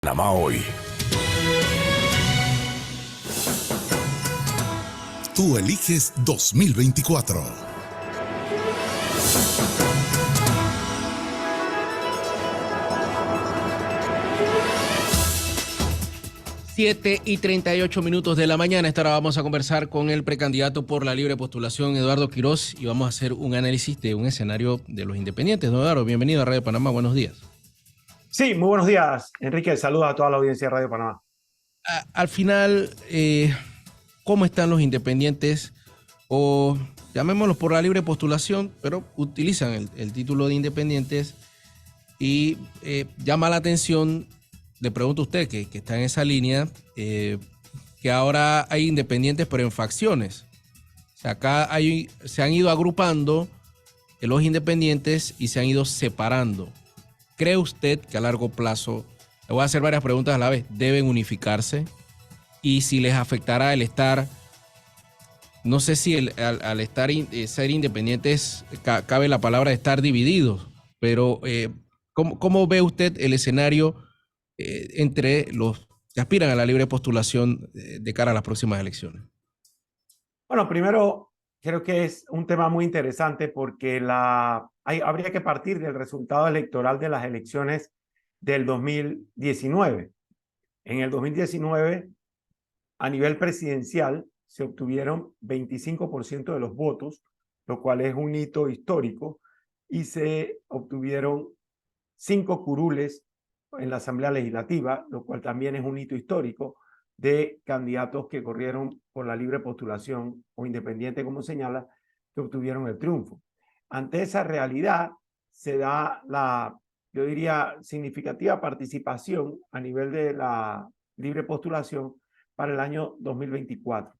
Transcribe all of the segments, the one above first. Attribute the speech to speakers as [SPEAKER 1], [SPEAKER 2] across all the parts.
[SPEAKER 1] Panamá Hoy.
[SPEAKER 2] Tú eliges 2024.
[SPEAKER 3] 7:38 de la mañana. Esta hora vamos a conversar con el precandidato por la libre postulación, Eduardo Quiroz, y vamos a hacer un análisis de un escenario de los independientes. Don Eduardo, bienvenido a Radio Panamá. Buenos días.
[SPEAKER 4] Sí, muy buenos días, Enrique. Saludos a toda la audiencia de Radio Panamá.
[SPEAKER 3] Al final, ¿cómo están los independientes? O llamémoslos por la libre postulación, pero utilizan el título de independientes y llama la atención. Le pregunto a usted, que está en esa línea, que ahora hay independientes pero en facciones. O sea, acá se han ido agrupando los independientes y se han ido separando. ¿Cree usted que a largo plazo, le voy a hacer varias preguntas a la vez, deben unificarse? Y si les afectará el estar, no sé si al estar ser independientes cabe la palabra estar divididos, pero ¿cómo ve usted el escenario entre los que aspiran a la libre postulación de cara a las próximas elecciones?
[SPEAKER 4] Bueno, primero creo que es un tema muy interesante porque habría que partir del resultado electoral de las elecciones del 2019. En el 2019, a nivel presidencial, se obtuvieron 25% de los votos, lo cual es un hito histórico, y se obtuvieron 5 curules en la Asamblea Legislativa, lo cual también es un hito histórico de candidatos que corrieron por la libre postulación o independiente, como señala, que obtuvieron el triunfo. Ante esa realidad se da yo diría, significativa participación a nivel de la libre postulación para el año 2024.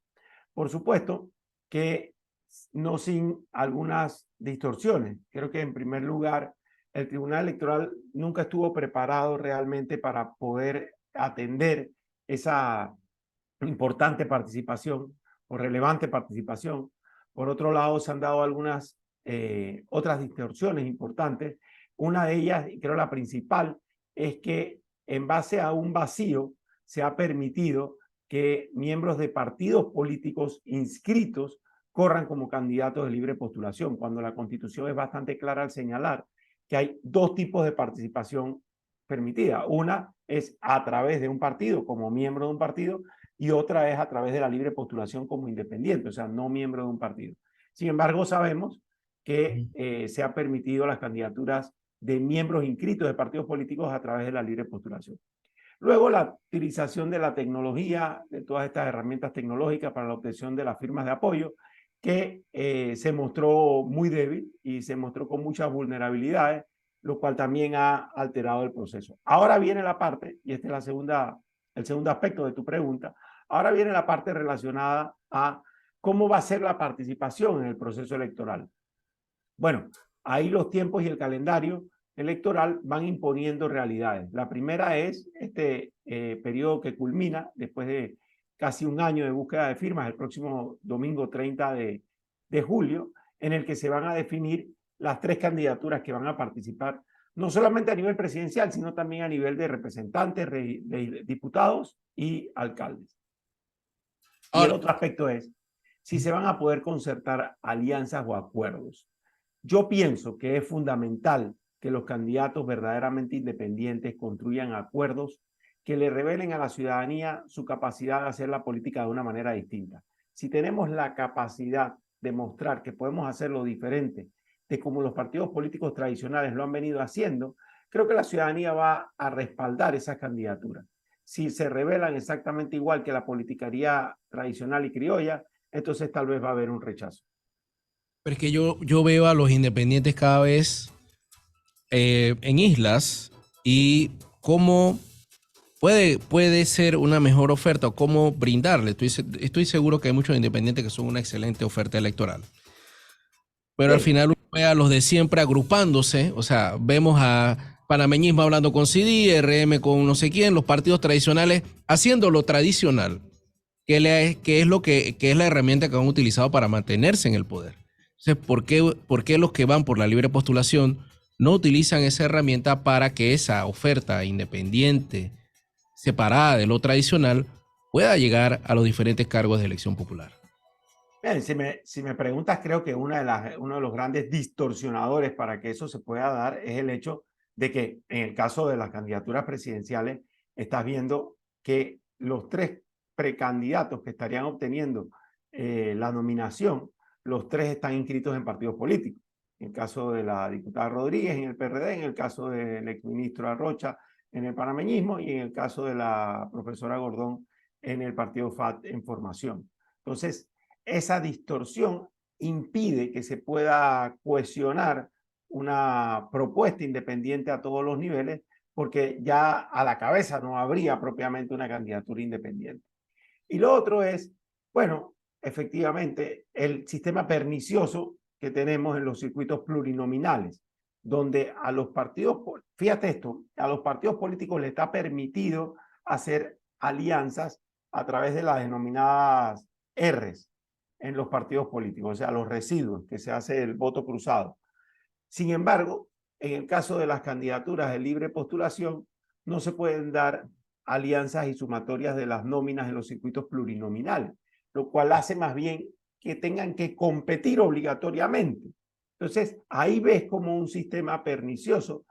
[SPEAKER 4] Por supuesto que no sin algunas distorsiones. Creo que en primer lugar, el Tribunal Electoral nunca estuvo preparado realmente para poder atender esa importante participación o relevante participación. Por otro lado, se han dado algunas otras distorsiones importantes. Una de ellas, y creo la principal, es que en base a un vacío se ha permitido que miembros de partidos políticos inscritos corran como candidatos de libre postulación, cuando la Constitución es bastante clara al señalar que hay 2 tipos de participación permitida. Una es a través de un partido, como miembro de un partido, y otra es a través de la libre postulación como independiente, o sea, no miembro de un partido. Sin embargo, sabemos que se ha permitido las candidaturas de miembros inscritos de partidos políticos a través de la libre postulación. Luego, la utilización de la tecnología, de todas estas herramientas tecnológicas para la obtención de las firmas de apoyo, que se mostró muy débil y se mostró con muchas vulnerabilidades, lo cual también ha alterado el proceso. Ahora viene la parte, y este es el segundo aspecto de tu pregunta, ahora viene la parte relacionada a cómo va a ser la participación en el proceso electoral. Bueno, ahí los tiempos y el calendario electoral van imponiendo realidades. La primera es este periodo que culmina después de casi un año de búsqueda de firmas, el próximo domingo 30 de julio, en el que se van a definir las 3 candidaturas que van a participar, no solamente a nivel presidencial, sino también a nivel de representantes, de diputados y alcaldes. Y el otro aspecto es si se van a poder concertar alianzas o acuerdos. Yo pienso que es fundamental que los candidatos verdaderamente independientes construyan acuerdos que le revelen a la ciudadanía su capacidad de hacer la política de una manera distinta. Si tenemos la capacidad de mostrar que podemos hacerlo diferente de como los partidos políticos tradicionales lo han venido haciendo, creo que la ciudadanía va a respaldar esas candidaturas. Si se revelan exactamente igual que la politicaría tradicional y criolla, entonces tal vez va a haber un rechazo.
[SPEAKER 3] Pero es que yo veo a los independientes cada vez en islas y cómo puede ser una mejor oferta o cómo brindarle. Estoy seguro que hay muchos independientes que son una excelente oferta electoral. Pero al final uno ve a los de siempre agrupándose, o sea, vemos a panameñismo hablando con CD, RM con no sé quién, los partidos tradicionales haciendo lo tradicional, que es la herramienta que han utilizado para mantenerse en el poder. Entonces, ¿por qué los que van por la libre postulación no utilizan esa herramienta para que esa oferta independiente separada de lo tradicional, pueda llegar a los diferentes cargos de elección popular.
[SPEAKER 4] Bien, si me preguntas, creo que uno de los grandes distorsionadores para que eso se pueda dar es el hecho de que en el caso de las candidaturas presidenciales estás viendo que los tres precandidatos que estarían obteniendo la nominación, los tres están inscritos en partidos políticos. En el caso de la diputada Rodríguez en el PRD, en el caso del exministro Arrocha en el panameñismo y en el caso de la profesora Gordón en el partido FAT en formación. Entonces, esa distorsión impide que se pueda cohesionar una propuesta independiente a todos los niveles, porque ya a la cabeza no habría propiamente una candidatura independiente. Y lo otro es, bueno, efectivamente, el sistema pernicioso que tenemos en los circuitos plurinominales, donde a los partidos, fíjate esto, a los partidos políticos les está permitido hacer alianzas a través de las denominadas Rs en los partidos políticos, o sea, los residuos que se hace el voto cruzado. Sin embargo, en el caso de las candidaturas de libre postulación, no se pueden dar alianzas y sumatorias de las nóminas en los circuitos plurinominales, lo cual hace más bien que tengan que competir obligatoriamente. Entonces, ahí ves como un sistema pernicioso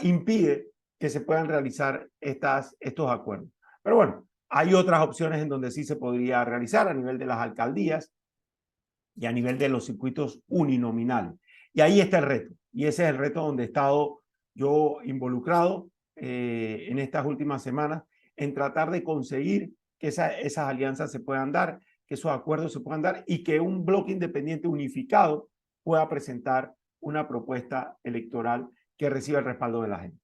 [SPEAKER 4] impide que se puedan realizar estos acuerdos. Pero bueno, hay otras opciones en donde sí se podría realizar a nivel de las alcaldías y a nivel de los circuitos uninominales. Y ahí está el reto. Y ese es el reto donde he estado yo involucrado en estas últimas semanas en tratar de conseguir que esas alianzas se puedan dar, que esos acuerdos se puedan dar y que un bloque independiente unificado pueda presentar una propuesta electoral que reciba el respaldo de la gente.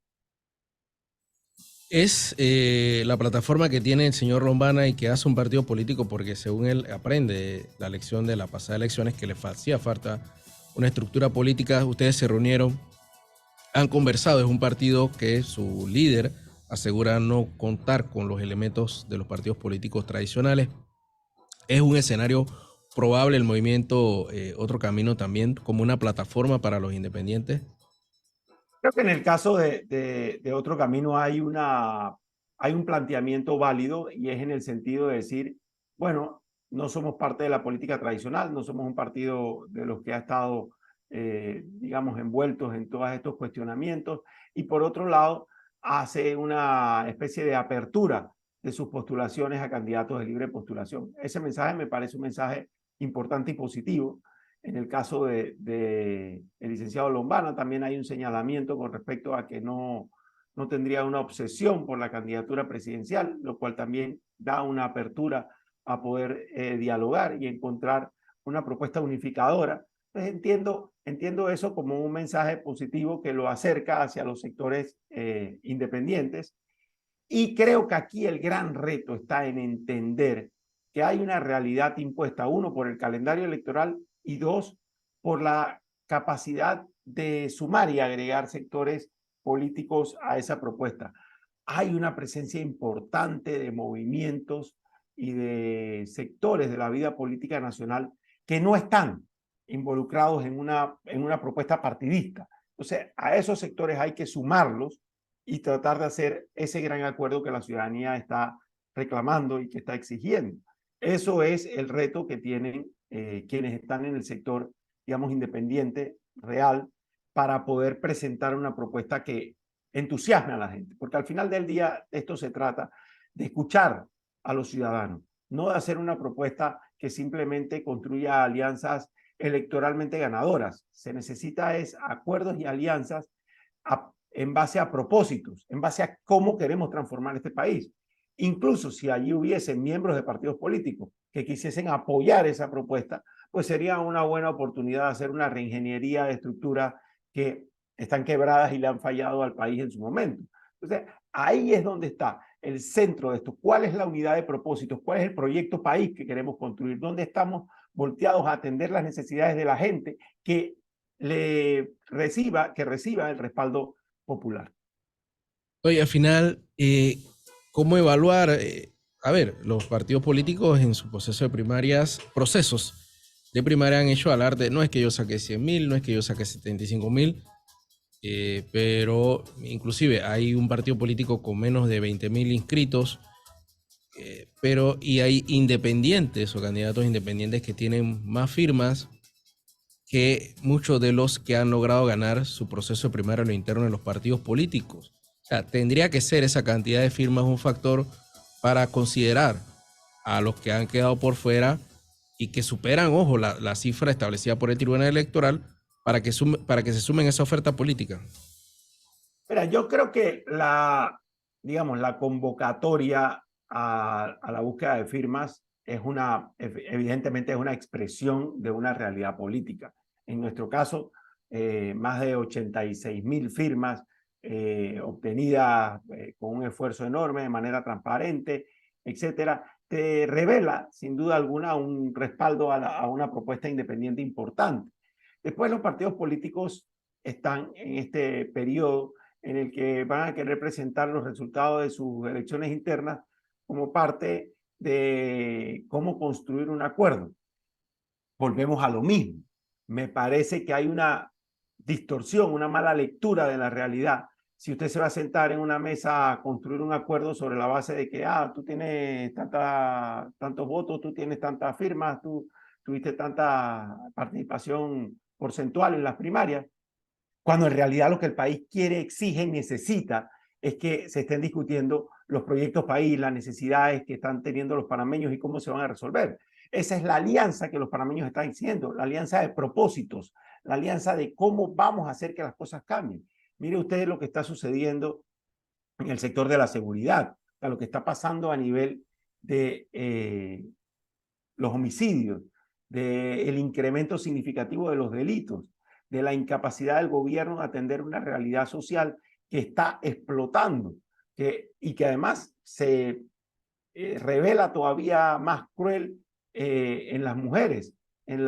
[SPEAKER 3] Es la plataforma que tiene el señor Lombana y que hace un partido político porque según él aprende la lección de la pasada elecciones que le hacía falta una estructura política. Ustedes se reunieron, han conversado, es un partido que su líder asegura no contar con los elementos de los partidos políticos tradicionales. Es un escenario probable el movimiento Otro Camino también como una plataforma para los independientes.
[SPEAKER 4] Creo que en el caso de Otro Camino hay un planteamiento válido y es en el sentido de decir, bueno, no somos parte de la política tradicional, no somos un partido de los que ha estado, digamos, envueltos en todos estos cuestionamientos y por otro lado hace una especie de apertura de sus postulaciones a candidatos de libre postulación. Ese mensaje me parece un mensaje importante y positivo. En el caso de el licenciado Lombana también hay un señalamiento con respecto a que no tendría una obsesión por la candidatura presidencial, lo cual también da una apertura a poder dialogar y encontrar una propuesta unificadora. Entonces entiendo eso como un mensaje positivo que lo acerca hacia los sectores independientes. Y creo que aquí el gran reto está en entender que hay una realidad impuesta, uno, por el calendario electoral y dos, por la capacidad de sumar y agregar sectores políticos a esa propuesta. Hay una presencia importante de movimientos y de sectores de la vida política nacional que no están involucrados en una propuesta partidista. Entonces, a esos sectores hay que sumarlos y tratar de hacer ese gran acuerdo que la ciudadanía está reclamando y que está exigiendo. Eso es el reto que tienen quienes están en el sector, digamos, independiente, real, para poder presentar una propuesta que entusiasme a la gente. Porque al final del día esto se trata de escuchar a los ciudadanos, no de hacer una propuesta que simplemente construya alianzas electoralmente ganadoras. Se necesita acuerdos y alianzas en base a propósitos, en base a cómo queremos transformar este país. Incluso si allí hubiesen miembros de partidos políticos que quisiesen apoyar esa propuesta, pues sería una buena oportunidad de hacer una reingeniería de estructuras que están quebradas y le han fallado al país en su momento. Entonces, ahí es donde está el centro de esto. ¿Cuál es la unidad de propósitos? ¿Cuál es el proyecto país que queremos construir? ¿Dónde estamos volteados a atender las necesidades de la gente que reciba el respaldo popular?
[SPEAKER 3] Oye, al final, ¿cómo evaluar? A ver, los partidos políticos en su proceso de primarias, procesos de primaria han hecho alarde, no es que yo saqué 100,000, no es que yo saqué 75,000, pero inclusive hay un partido político con menos de 20.000 inscritos, y hay independientes o candidatos independientes que tienen más firmas que muchos de los que han logrado ganar su proceso primario a lo interno de los partidos políticos. O sea, tendría que ser esa cantidad de firmas un factor para considerar a los que han quedado por fuera y que superan, ojo, la cifra establecida por el Tribunal Electoral para que se sumen a esa oferta política.
[SPEAKER 4] Mira, yo creo que digamos, la convocatoria a la búsqueda de firmas evidentemente es una expresión de una realidad política. En nuestro caso, más de 86.000 firmas obtenidas con un esfuerzo enorme, de manera transparente, etcétera, te revela, sin duda alguna, un respaldo a una propuesta independiente importante. Después, los partidos políticos están en este periodo en el que van a querer presentar los resultados de sus elecciones internas como parte de cómo construir un acuerdo. Volvemos a lo mismo. Me parece que hay una distorsión, una mala lectura de la realidad. Si usted se va a sentar en una mesa a construir un acuerdo sobre la base de que tú tienes tantos votos, tú tienes tantas firmas, tú tuviste tanta participación porcentual en las primarias, cuando en realidad lo que el país quiere, exige y necesita es que se estén discutiendo los proyectos país, las necesidades que están teniendo los panameños y cómo se van a resolver. Esa es la alianza que los panameños están diciendo, la alianza de propósitos, la alianza de cómo vamos a hacer que las cosas cambien. Mire usted lo que está sucediendo en el sector de la seguridad, lo que está pasando a nivel de los homicidios, del incremento significativo de los delitos, de la incapacidad del gobierno de atender una realidad social que está explotando y que además se revela todavía más cruel en las mujeres, en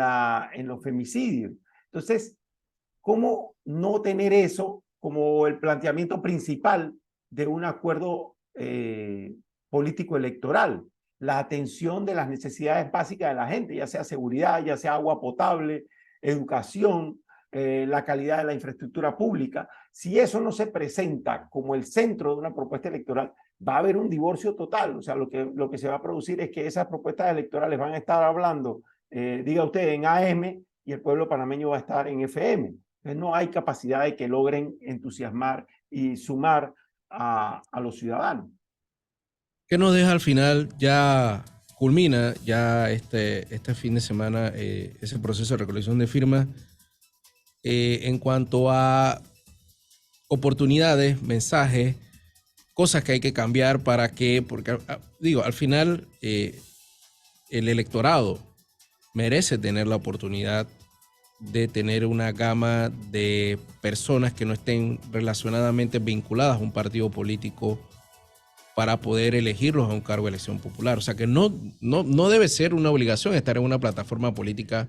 [SPEAKER 4] los femicidios. Entonces, ¿cómo no tener eso como el planteamiento principal de un acuerdo político electoral? La atención de las necesidades básicas de la gente, ya sea seguridad, ya sea agua potable, educación, la calidad de la infraestructura pública. Si eso no se presenta como el centro de una propuesta electoral, va a haber un divorcio total. O sea, lo que se va a producir es que esas propuestas electorales van a estar hablando, diga usted, en AM y el pueblo panameño va a estar en FM. Entonces, no hay capacidad de que logren entusiasmar y sumar a los ciudadanos.
[SPEAKER 3] ¿Qué nos deja al final? Ya culmina ya este fin de semana ese proceso de recolección de firmas. En cuanto a oportunidades, mensajes, cosas que hay que cambiar porque digo, al final el electorado merece tener la oportunidad de tener una gama de personas que no estén relacionadamente vinculadas a un partido político para poder elegirlos a un cargo de elección popular. O sea que no debe ser una obligación estar en una plataforma política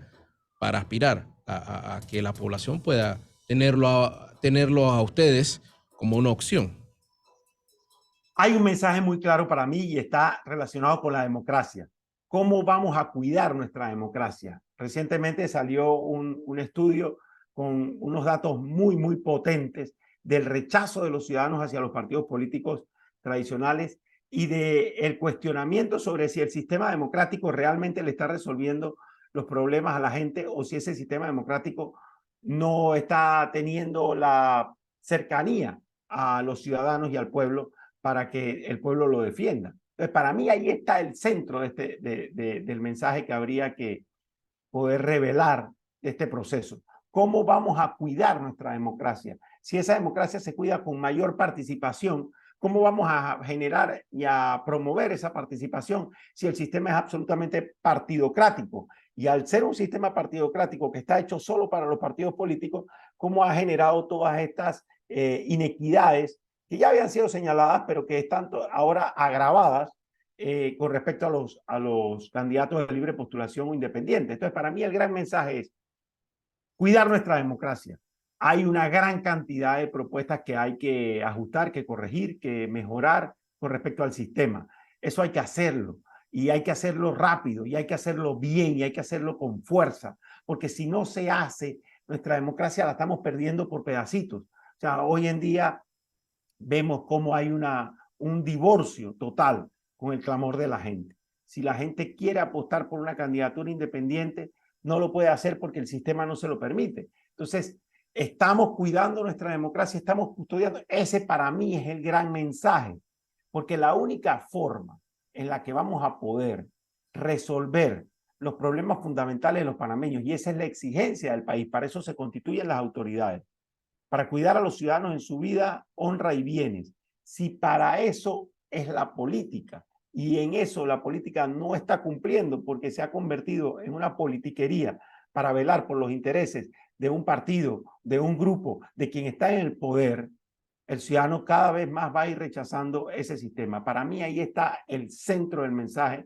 [SPEAKER 3] para aspirar a que la población pueda tenerlo a ustedes como una opción.
[SPEAKER 4] Hay un mensaje muy claro para mí y está relacionado con la democracia. ¿Cómo vamos a cuidar nuestra democracia? Recientemente salió un estudio con unos datos muy, muy potentes del rechazo de los ciudadanos hacia los partidos políticos tradicionales y del cuestionamiento sobre si el sistema democrático realmente le está resolviendo los problemas a la gente o si ese sistema democrático no está teniendo la cercanía a los ciudadanos y al pueblo para que el pueblo lo defienda. Entonces, para mí ahí está el centro del mensaje que habría que poder revelar de este proceso. ¿Cómo vamos a cuidar nuestra democracia? Si esa democracia se cuida con mayor participación, ¿cómo vamos a generar y a promover esa participación si el sistema es absolutamente partidocrático? Y al ser un sistema partidocrático que está hecho solo para los partidos políticos, ¿cómo ha generado todas estas inequidades que ya habían sido señaladas, pero que están ahora agravadas con respecto a los candidatos de libre postulación o independientes? Entonces, para mí el gran mensaje es cuidar nuestra democracia. Hay una gran cantidad de propuestas que hay que ajustar, que corregir, que mejorar con respecto al sistema. Eso hay que hacerlo y hay que hacerlo rápido y hay que hacerlo bien y hay que hacerlo con fuerza, porque si no se hace, nuestra democracia la estamos perdiendo por pedacitos. O sea, hoy en día vemos cómo hay un divorcio total con el clamor de la gente. Si la gente quiere apostar por una candidatura independiente, no lo puede hacer porque el sistema no se lo permite. Entonces, estamos cuidando nuestra democracia, estamos custodiando. Ese para mí es el gran mensaje, porque la única forma en la que vamos a poder resolver los problemas fundamentales de los panameños, y esa es la exigencia del país, para eso se constituyen las autoridades, para cuidar a los ciudadanos en su vida, honra y bienes. Si para eso es la política, y en eso la política no está cumpliendo porque se ha convertido en una politiquería para velar por los intereses de un partido, de un grupo, de quien está en el poder, el ciudadano cada vez más va a ir rechazando ese sistema. Para mí ahí está el centro del mensaje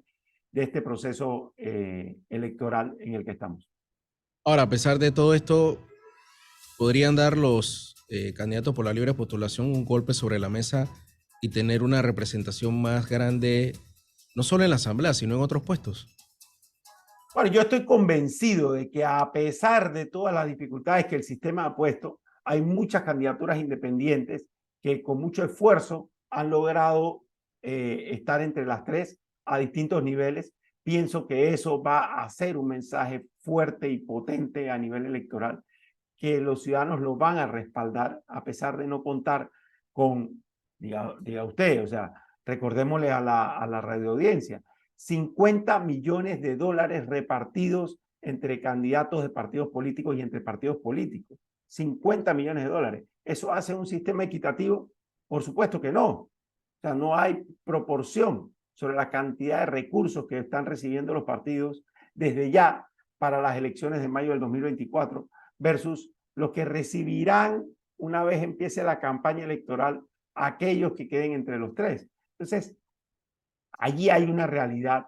[SPEAKER 4] de este proceso electoral en el que estamos.
[SPEAKER 3] Ahora, a pesar de todo esto, ¿podrían dar los candidatos por la libre postulación un golpe sobre la mesa y tener una representación más grande, no solo en la Asamblea, sino en otros puestos?
[SPEAKER 4] Bueno, yo estoy convencido de que a pesar de todas las dificultades que el sistema ha puesto, hay muchas candidaturas independientes que con mucho esfuerzo han logrado estar entre las tres a distintos niveles. Pienso que eso va a ser un mensaje fuerte y potente a nivel electoral, que los ciudadanos lo van a respaldar a pesar de no contar con, diga usted, o sea, recordémosle a la radioaudiencia, 50 millones de dólares repartidos entre candidatos de partidos políticos y entre partidos políticos. 50 millones de dólares. ¿Eso hace un sistema equitativo? Por supuesto que no. O sea, no hay proporción sobre la cantidad de recursos que están recibiendo los partidos desde ya para las elecciones de mayo del 2024 versus los que recibirán una vez empiece la campaña electoral aquellos que queden entre los tres. Entonces, allí hay una realidad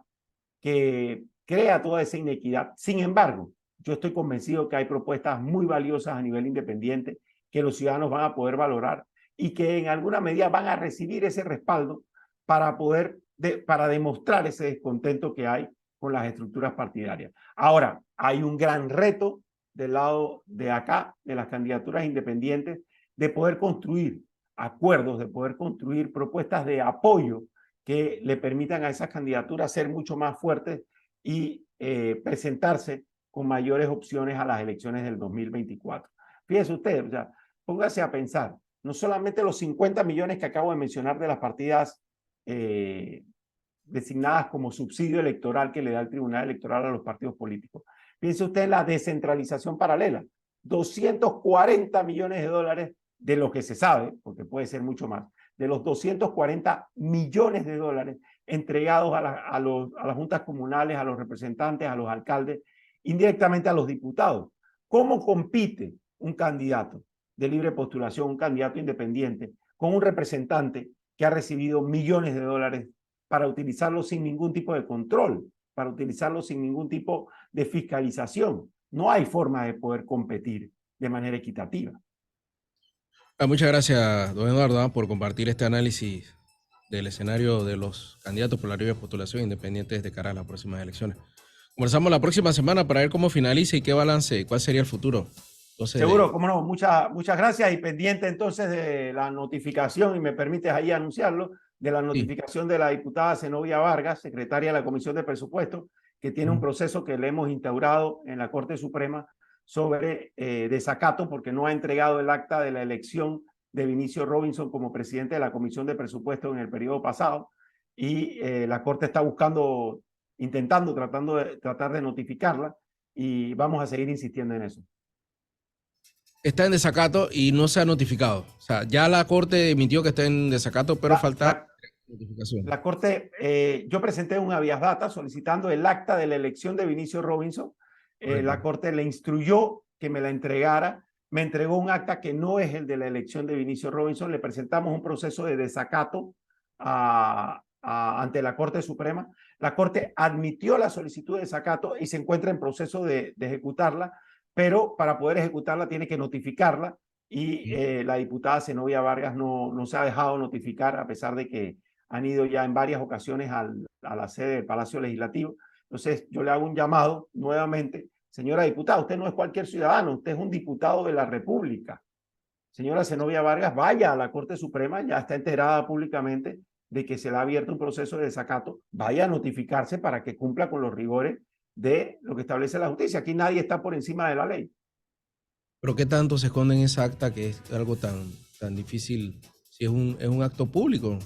[SPEAKER 4] que crea toda esa inequidad. Sin embargo, yo estoy convencido que hay propuestas muy valiosas a nivel independiente que los ciudadanos van a poder valorar y que en alguna medida van a recibir ese respaldo para poder, para demostrar ese descontento que hay con las estructuras partidarias. Ahora, hay un gran reto del lado de acá, de las candidaturas independientes, de poder construir acuerdos, de poder construir propuestas de apoyo que le permitan a esas candidaturas ser mucho más fuertes y presentarse con mayores opciones a las elecciones del 2024. Fíjese usted, o sea, póngase a pensar, no solamente los 50 millones que acabo de mencionar de las partidas designadas como subsidio electoral que le da el Tribunal Electoral a los partidos políticos. Piense usted en la descentralización paralela, 240 millones de dólares de lo que se sabe, porque puede ser mucho más, de los 240 millones de dólares entregados a las juntas comunales, a los representantes, a los alcaldes, indirectamente a los diputados. ¿Cómo compite un candidato de libre postulación, un candidato independiente, con un representante que ha recibido millones de dólares para utilizarlo sin ningún tipo de control, para utilizarlo sin ningún tipo de fiscalización? No hay forma de poder competir de manera equitativa.
[SPEAKER 3] Muchas gracias, don Eduardo, por compartir este análisis del escenario de los candidatos por la libre postulación independientes de cara a las próximas elecciones. Conversamos la próxima semana para ver cómo finaliza y qué balance, cuál sería el futuro. Entonces,
[SPEAKER 4] seguro, cómo no, muchas gracias y pendiente entonces de la notificación, y me permites ahí anunciarlo, de la notificación sí, de la diputada Zenobia Vargas, secretaria de la Comisión de Presupuesto, que tiene un proceso que le hemos instaurado en la Corte Suprema sobre desacato porque no ha entregado el acta de la elección de Vinicio Robinson como presidente de la Comisión de Presupuesto en el periodo pasado, y la Corte está buscando, tratar de notificarla, y vamos a seguir insistiendo en eso.
[SPEAKER 3] Está en desacato y no se ha notificado. O sea, ya la Corte emitió que está en desacato, pero falta notificación.
[SPEAKER 4] La Corte, yo presenté un habeas data solicitando el acta de la elección de Vinicio Robinson. La Corte le instruyó que me la entregara. Me entregó un acta que no es el de la elección de Vinicio Robinson. Le presentamos un proceso de desacato ante la Corte Suprema. La Corte admitió la solicitud de desacato y se encuentra en proceso de ejecutarla, pero para poder ejecutarla tiene que notificarla, y la diputada Zenobia Vargas no se ha dejado notificar, a pesar de que han ido ya en varias ocasiones a la sede del Palacio Legislativo. Entonces yo le hago un llamado nuevamente: señora diputada, usted no es cualquier ciudadano, usted es un diputado de la República. O señora Zenobia Vargas vaya a la Corte Suprema, ya está enterada públicamente de que se le ha abierto un proceso de desacato, vaya a notificarse para que cumpla con los rigores de lo que establece la justicia. Aquí nadie está por encima de la ley.
[SPEAKER 3] Pero ¿qué tanto se esconde en esa acta que es algo tan difícil? Si es un acto público.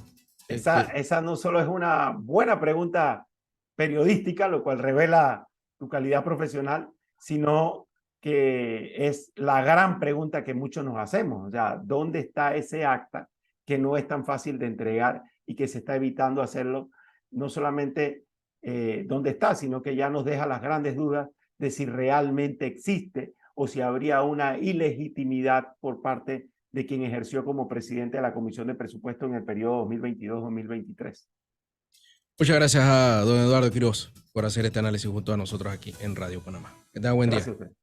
[SPEAKER 4] Esa no solo es una buena pregunta periodística, lo cual revela tu calidad profesional, sino que es la gran pregunta que muchos nos hacemos. O sea, ¿dónde está ese acta que no es tan fácil de entregar y que se está evitando hacerlo? No solamente dónde está, sino que ya nos deja las grandes dudas de si realmente existe o si habría una ilegitimidad por parte de quien ejerció como presidente de la Comisión de Presupuesto en el periodo 2022-2023.
[SPEAKER 3] Muchas gracias a don Eduardo Quiroz por hacer este análisis junto a nosotros aquí en Radio Panamá. Que tenga buen día.
[SPEAKER 4] Gracias a usted.